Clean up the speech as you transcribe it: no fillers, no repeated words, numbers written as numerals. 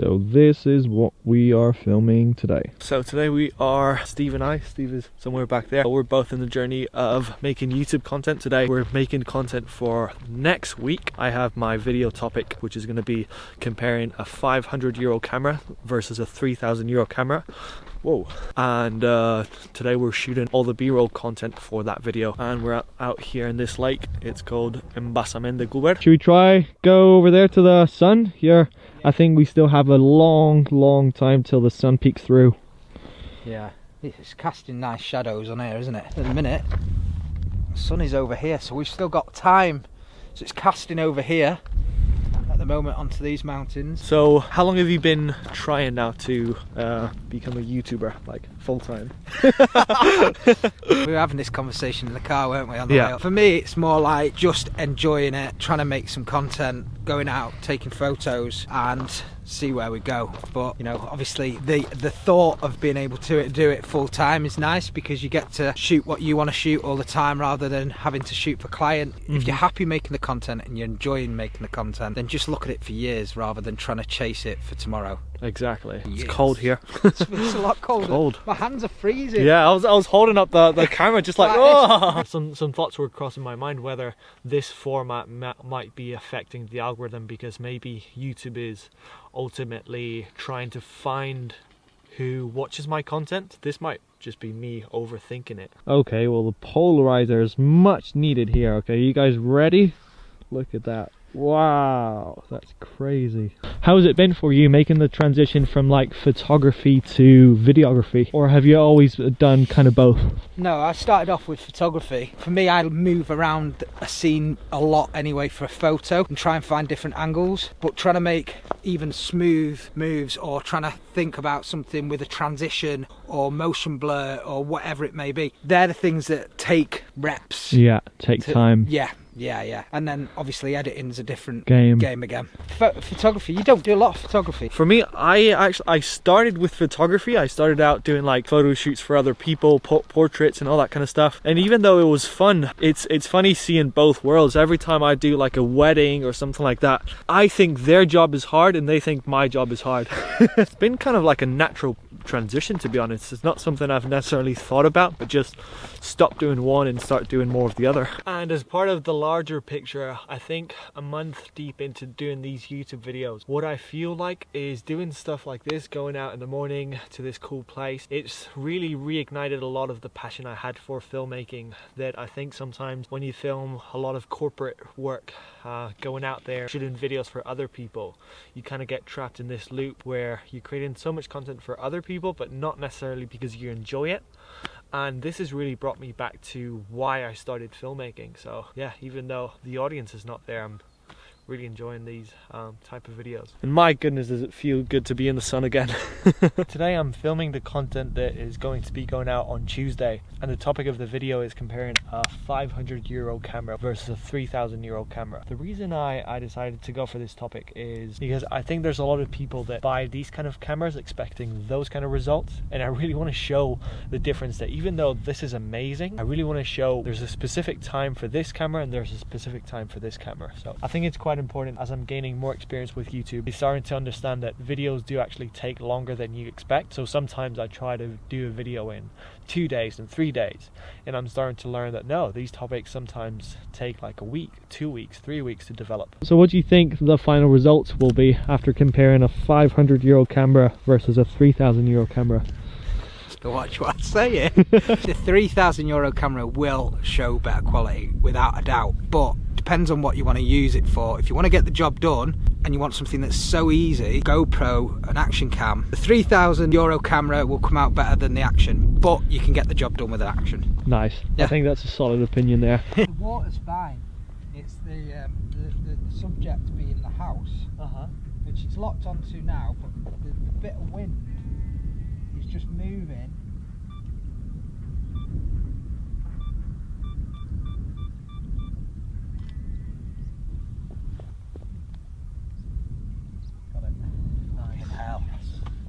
So this is what we are filming today. So today we are, Steve and I, Steve is somewhere back there. We're both in the journey of making YouTube content. Today we're making content for next week. I have my video topic, which is going to be comparing a €500 camera versus a €3,000 camera. Whoa. And today we're shooting all the B-roll content for that video, and we're out here in this lake. It's called Embassament de Cuber. Should we try go over there to the sun here? I think we still have a long time till the sun peeks through. Yeah, it's casting nice shadows on here, isn't it? At the minute the sun is over here, so we've still got time. So it's casting over here at the moment onto these mountains. So how long have you been trying now to become a YouTuber, like full-time? We were having this conversation in the car, weren't we, on the way up? For me, it's more like just enjoying it, trying to make some content, going out, taking photos and see where we go. But you know, obviously the thought of being able to do it full time is nice, because you get to shoot what you want to shoot all the time rather than having to shoot for client. If you're happy making the content and you're enjoying making the content, then just look at it for years rather than trying to chase it for tomorrow. Exactly. It's cold here. It's a lot colder. Cold. My hands are freezing. Yeah, I was holding up the camera just like, oh! Some thoughts were crossing my mind whether this format might be affecting the algorithm, because maybe YouTube is ultimately trying to find who watches my content. This might just be me overthinking it. Okay, well the polarizer is much needed here. Okay, you guys ready? Look at that. Wow, that's crazy. How's it been for you making the transition from like photography to videography, or have you always done kind of both? No, I started off with photography. For me, I move around a scene a lot anyway for a photo and try and find different angles, but trying to make even smooth moves or trying to think about something with a transition or motion blur or whatever it may be, they're the things that take reps. Yeah, take time. Yeah. And then obviously editing's a different game again. Photography, you don't do a lot of photography. For me, I started with photography. I started out doing like photo shoots for other people, portraits and all that kind of stuff. And even though it was fun, it's funny seeing both worlds. Every time I do like a wedding or something like that, I think their job is hard and they think my job is hard. It's been kind of like a natural transition, to be honest. It's not something I've necessarily thought about, but just stop doing one and start doing more of the other. And as part of the larger picture, I think a month deep into doing these YouTube videos, what I feel like is doing stuff like this, going out in the morning to this cool place, it's really reignited a lot of the passion I had for filmmaking, that I think sometimes when you film a lot of corporate work, going out there shooting videos for other people, you kind of get trapped in this loop where you're creating so much content for other people but not necessarily because you enjoy it. And this has really brought me back to why I started filmmaking. So yeah, even though the audience is not there, I'm really enjoying these type of videos. And my goodness, does it feel good to be in the sun again. Today I'm filming the content that is going to be going out on Tuesday, and the topic of the video is comparing a €500 camera versus a €3,000 camera. The reason I decided to go for this topic is because I think there's a lot of people that buy these kind of cameras expecting those kind of results, and I really want to show the difference, that even though this is amazing, I really want to show there's a specific time for this camera and there's a specific time for this camera. So I think it's quite important, as I'm gaining more experience with YouTube, I'm starting to understand that videos do actually take longer than you expect. So sometimes I try to do a video in 2 days and 3 days, and I'm starting to learn that no, these topics sometimes take like a week, 2 weeks, 3 weeks to develop. So what do you think the final results will be after comparing a €500 camera versus a €3,000 camera? Watch what I say. The €3,000 camera will show better quality without a doubt, but depends on what you want to use it for. If you want to get the job done and you want something that's so easy, GoPro, an action cam, the €3,000 camera will come out better than the action, but you can get the job done with an action. Nice. Yeah. I think that's a solid opinion there. The water's fine. It's the subject being the house, which it's locked onto now, but the bit of wind is just moving